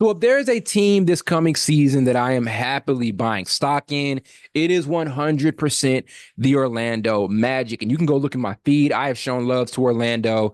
So if there's a team this coming season that I am happily buying stock in, it is 100% the Orlando Magic. And you can go look at my feed. I have shown love to Orlando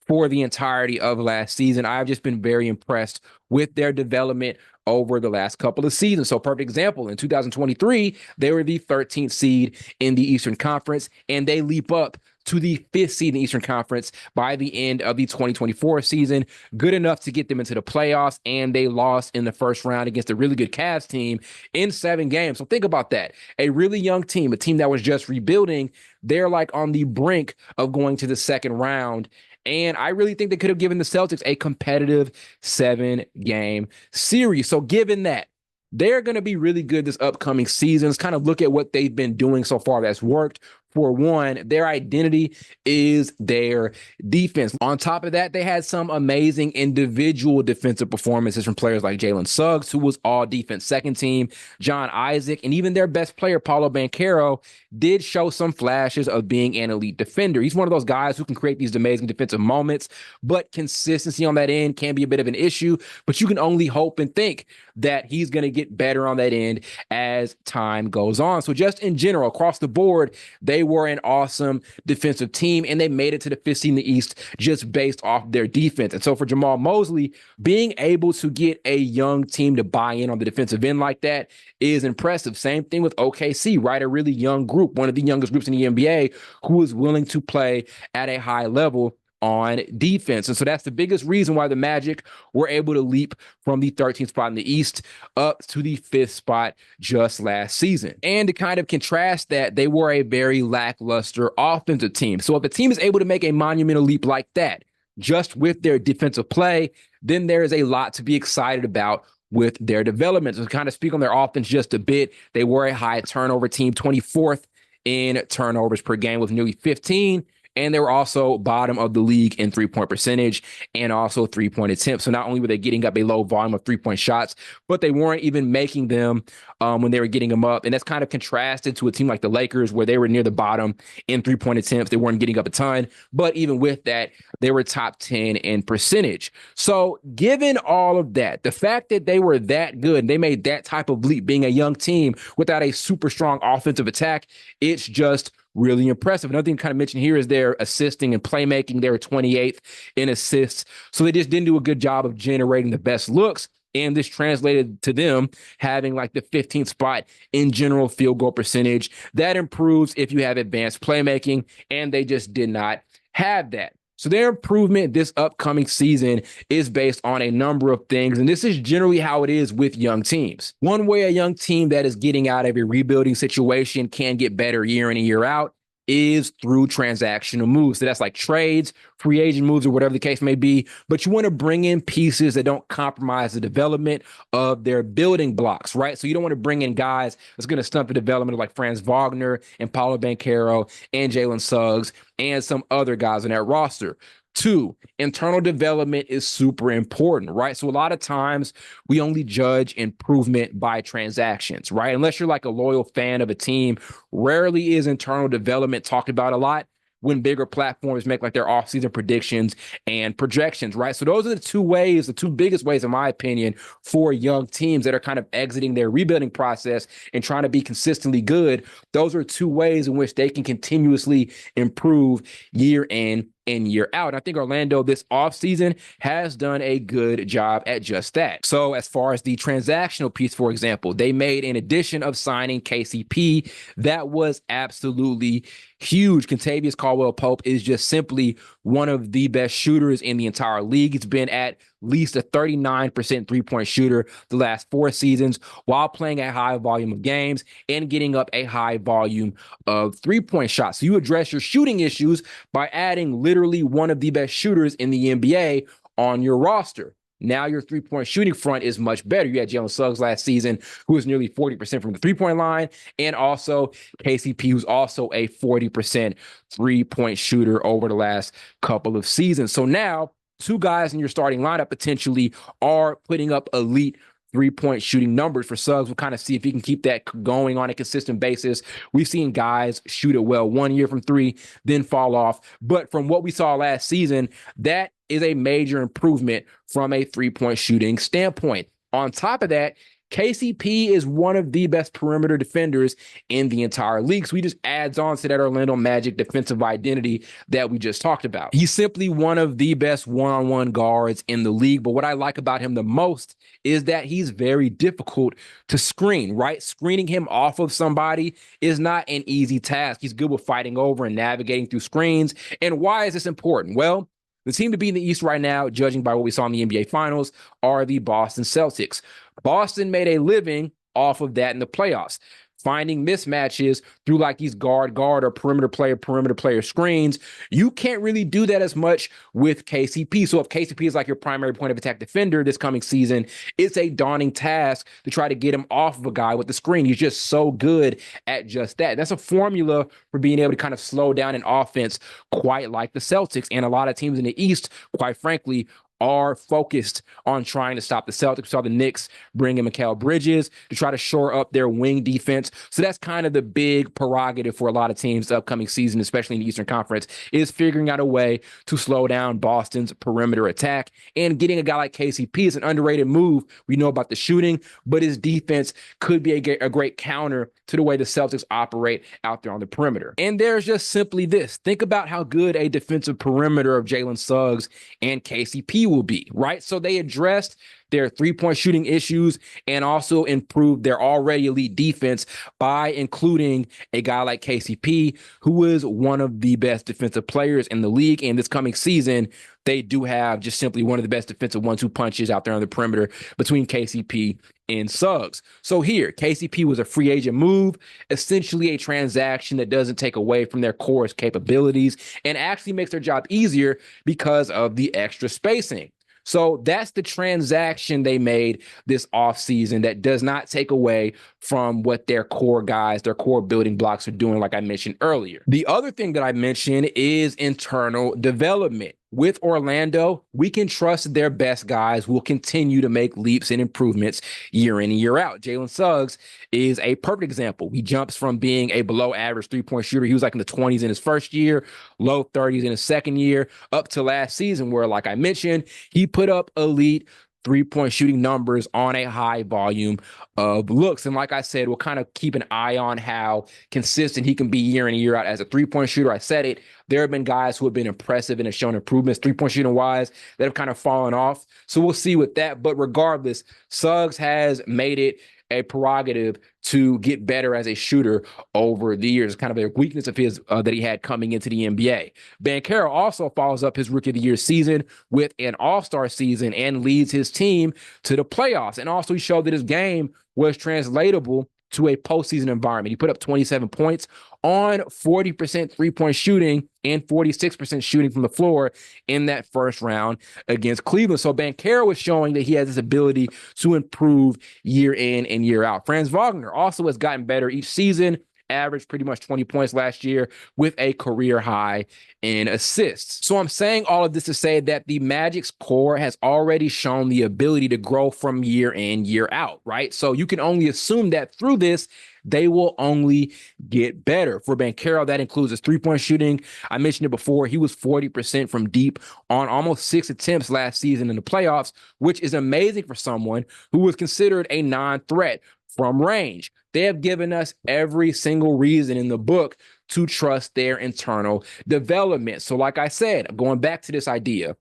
for the entirety of last season. I've just been very impressed with their development over the last couple of seasons. So, perfect example, in 2023, they were the 13th seed in the Eastern Conference, and they leap up to the fifth seed in the Eastern Conference by the end of the 2024 season. Good enough to get them into the playoffs, and they lost in the first round against a really good Cavs team in 7 games. So think about that. A really young team, a team that was just rebuilding, they're like on the brink of going to the second round. And I really think they could have given the Celtics a competitive 7 game series. So given that, they're going to be really good this upcoming season. Let's kind of look at what they've been doing so far that's worked. For one, their identity is their defense. On top of that, they had some amazing individual defensive performances from players like Jalen Suggs, who was all defense second team, John Isaac, and even their best player, Paolo Banchero, did show some flashes of being an elite defender. He's one of those guys who can create these amazing defensive moments, but consistency on that end can be a bit of an issue. But you can only hope and think that he's going to get better on that end as time goes on. So just in general, across the board, they were an awesome defensive team, and they made it to the fifth seed in the East just based off their defense. And so for Jamal Mosley, being able to get a young team to buy in on the defensive end like that is impressive. Same thing with OKC, right? A really young group, one of the youngest groups in the NBA, who is willing to play at a high level on defense. And so that's the biggest reason why the Magic were able to leap from the 13th spot in the East up to the fifth spot just last season. And to kind of contrast that, they were a very lackluster offensive team. So if a team is able to make a monumental leap like that, just with their defensive play, then there is a lot to be excited about with their development. So to kind of speak on their offense just a bit, they were a high turnover team, 24th in turnovers per game with nearly 15. And they were also bottom of the league in three-point percentage and also three-point attempts. So not only were they getting up a low volume of three-point shots, but they weren't even making them when they were getting them up. And that's kind of contrasted to a team like the Lakers, where they were near the bottom in three-point attempts. They weren't getting up a ton, but even with that, they were top 10 in percentage. So given all of that, the fact that they were that good, they made that type of leap, being a young team without a super strong offensive attack, it's just really impressive. Another thing to kind of mention here is their assisting and playmaking. They were 28th in assists. So they just didn't do a good job of generating the best looks. And this translated to them having like the 15th spot in general field goal percentage. That improves if you have advanced playmaking, and they just did not have that. So their improvement this upcoming season is based on a number of things, and this is generally how it is with young teams. One way a young team that is getting out of a rebuilding situation can get better year in and year out is through transactional moves. So that's like trades, free agent moves, or whatever the case may be. But you want to bring in pieces that don't compromise the development of their building blocks, right? So you don't want to bring in guys that's going to stunt the development of like Franz Wagner and Paolo Banchero and Jalen Suggs and some other guys on that roster. Two, internal development is super important, right? So a lot of times we only judge improvement by transactions, right? Unless you're like a loyal fan of a team, rarely is internal development talked about a lot when bigger platforms make like their offseason predictions and projections, right? So those are the two ways, the two biggest ways, in my opinion, for young teams that are kind of exiting their rebuilding process and trying to be consistently good. Those are two ways in which they can continuously improve year in and year out. And I think Orlando this offseason has done a good job at just that. So as far as the transactional piece, for example, they made, in addition of signing KCP, that was absolutely huge. Kentavious Caldwell Pope is just simply one of the best shooters in the entire league. He's been at least a 39% three-point shooter the last 4 seasons while playing a high volume of games and getting up a high volume of three-point shots. So you address your shooting issues by adding literally one of the best shooters in the NBA on your roster. Now your three-point shooting front is much better. You had Jalen Suggs last season, who was nearly 40% from the three-point line, and also KCP, who's also a 40% three-point shooter over the last couple of seasons. So now two guys in your starting lineup potentially are putting up elite three-point shooting numbers for Suggs. We'll kind of see if he can keep that going on a consistent basis. We've seen guys shoot it well 1 year from three, then fall off. But from what we saw last season, that is a major improvement from a three-point shooting standpoint. On top of that, KCP is one of the best perimeter defenders in the entire league. So he just adds on to that Orlando Magic defensive identity that we just talked about. He's simply one of the best one-on-one guards in the league. But what I like about him the most is that he's very difficult to screen, right? Screening him off of somebody is not an easy task. He's good with fighting over and navigating through screens. And why is this important? Well, the team to be in the East right now, judging by what we saw in the NBA Finals, are the Boston Celtics. Boston made a living off of that in the playoffs, finding mismatches through like these guard or perimeter player screens. You can't really do that as much with KCP. So if KCP is like your primary point of attack defender this coming season, it's a daunting task to try to get him off of a guy with the screen. He's just so good at just that. That's a formula for being able to kind of slow down an offense quite like the Celtics. And a lot of teams in the East, quite frankly, are focused on trying to stop the Celtics. We saw the Knicks bring in Mikal Bridges to try to shore up their wing defense. So that's kind of the big prerogative for a lot of teams the upcoming season, especially in the Eastern Conference, is figuring out a way to slow down Boston's perimeter attack. And getting a guy like KCP is an underrated move. We know about the shooting, but his defense could be a great counter to the way the Celtics operate out there on the perimeter. And there's just simply this. Think about how good a defensive perimeter of Jalen Suggs and KCP will be, right? So they addressed their three-point shooting issues and also improved their already elite defense by including a guy like KCP, who is one of the best defensive players in the league. And this coming season, they do have just simply one of the best defensive 1-2 punches out there on the perimeter between KCP and Suggs. So here, KCP was a free agent move, essentially a transaction that doesn't take away from their core's capabilities and actually makes their job easier because of the extra spacing. So that's the transaction they made this offseason that does not take away from what their core guys, their core building blocks are doing, like I mentioned earlier. The other thing that I mentioned is internal development. With Orlando, we can trust their best guys will continue to make leaps and improvements year in and year out. Jalen Suggs is a perfect example. He jumps from being a below average three-point shooter. He was like in the 20s in his first year, low 30s in his second year, up to last season where, like I mentioned, he put up elite three-point shooting numbers on a high volume of looks. And like I said, we'll kind of keep an eye on how consistent he can be year in and year out as a three-point shooter. I said it. There have been guys who have been impressive and have shown improvements three-point shooting wise that have kind of fallen off. So we'll see with that. But regardless, Suggs has made it a prerogative to get better as a shooter over the years, kind of a weakness of his that he had coming into the NBA. Banchero also follows up his Rookie of the Year season with an all-star season and leads his team to the playoffs. And also he showed that his game was translatable to a postseason environment. He put up 27 points on 40% three-point shooting and 46% shooting from the floor in that first round against Cleveland. So Banchero is showing that he has this ability to improve year in and year out. Franz Wagner also has gotten better each season, averaged pretty much 20 points last year with a career high in assists. So I'm saying all of this to say that the Magic's core has already shown the ability to grow from year in, year out, right? So you can only assume that through this, they will only get better. For Banchero, that includes his three-point shooting. I mentioned it before. He was 40% from deep on almost 6 attempts last season in the playoffs, which is amazing for someone who was considered a non-threat from range. They have given us every single reason in the book to trust their internal development. So like I said, going back to this idea,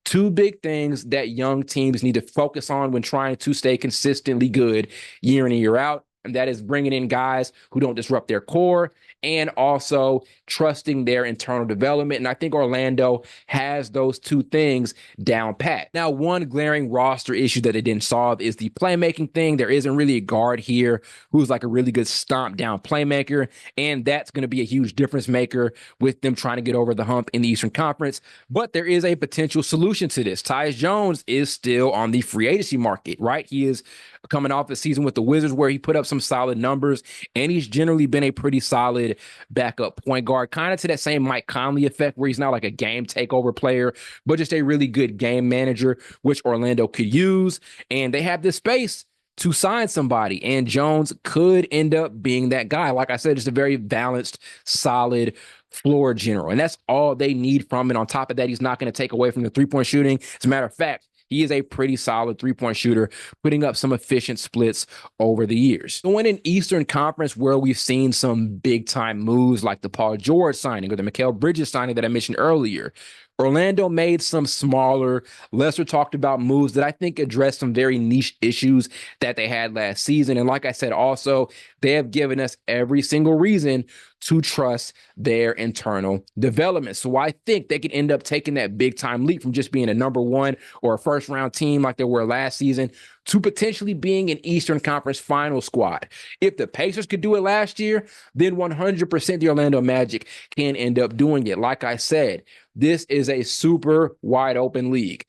2 big things that young teams need to focus on when trying to stay consistently good year in and year out. And that is bringing in guys who don't disrupt their core and also trusting their internal development. And I think Orlando has those 2 things down pat. Now, one glaring roster issue that they didn't solve is the playmaking thing. There isn't really a guard here who's like a really good stomp down playmaker. And that's going to be a huge difference maker with them trying to get over the hump in the Eastern Conference. But there is a potential solution to this. Tyus Jones is still on the free agency market, right? He is coming off a season with the Wizards where he put up some solid numbers, and he's generally been a pretty solid backup point guard, kind of to that same Mike Conley effect where he's not like a game takeover player, but just a really good game manager, which Orlando could use. And they have this space to sign somebody. And Jones could end up being that guy. Like I said, just a very balanced, solid floor general. And that's all they need from it. On top of that, he's not going to take away from the three-point shooting. As a matter of fact, he is a pretty solid three-point shooter, putting up some efficient splits over the years. So in an Eastern Conference where we've seen some big-time moves like the Paul George signing or the Mikal Bridges signing that I mentioned earlier, Orlando made some smaller, lesser talked about moves that I think address some very niche issues that they had last season. And like I said, also, they have given us every single reason to trust their internal development. So I think they could end up taking that big time leap from just being a number one or a first round team like they were last season to potentially being an Eastern Conference final squad. If the Pacers could do it last year, then 100% the Orlando Magic can end up doing it. Like I said, this is a super wide open league.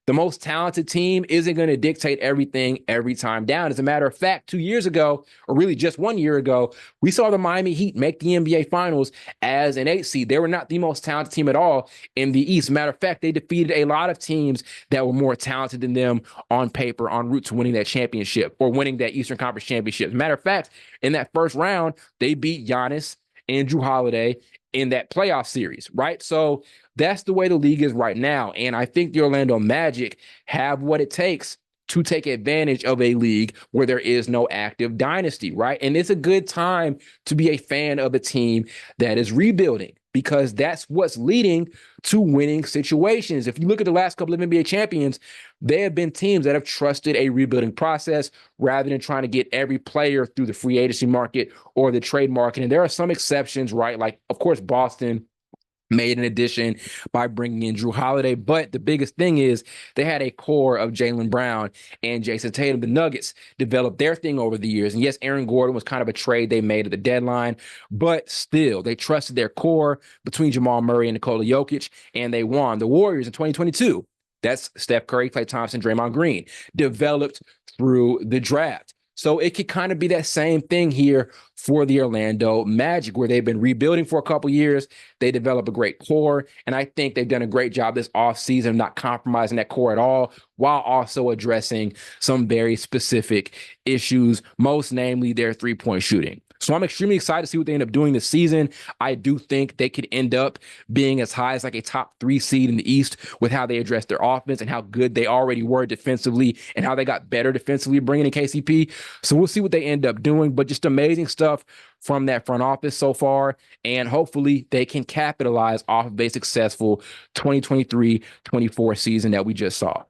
The most talented team isn't going to dictate everything every time down. As a matter of fact, 2 years ago, or really just 1 year ago, we saw the Miami Heat make the NBA Finals as an 8 seed. They were not the most talented team at all in the East. As a matter of fact, they defeated a lot of teams that were more talented than them on paper, en route to winning that championship or winning that Eastern Conference championship. As a matter of fact, in that first round, they beat Giannis and Jrue Holiday in that playoff series, right? So that's the way the league is right now. And I think the Orlando Magic have what it takes to take advantage of a league where there is no active dynasty, right? And it's a good time to be a fan of a team that is rebuilding, because that's what's leading to winning situations. If you look at the last couple of NBA champions, they have been teams that have trusted a rebuilding process rather than trying to get every player through the free agency market or the trade market. And there are some exceptions, right? Like, of course, Boston made an addition by bringing in Jrue Holiday. But the biggest thing is they had a core of Jaylen Brown and Jason Tatum. The Nuggets developed their thing over the years. And yes, Aaron Gordon was kind of a trade they made at the deadline, but still they trusted their core between Jamal Murray and Nikola Jokic, and they won. The Warriors in 2022, that's Steph Curry, Klay Thompson, Draymond Green, developed through the draft. So it could kind of be that same thing here for the Orlando Magic, where they've been rebuilding for a couple years. They develop a great core, and I think they've done a great job this offseason of not compromising that core at all, while also addressing some very specific issues, most namely their three-point shooting. So I'm extremely excited to see what they end up doing this season. I do think they could end up being as high as like a top 3 seed in the East with how they address their offense and how good they already were defensively and how they got better defensively bringing in KCP. So we'll see what they end up doing, but just amazing stuff from that front office so far. And hopefully they can capitalize off of a successful 2023-24 season that we just saw.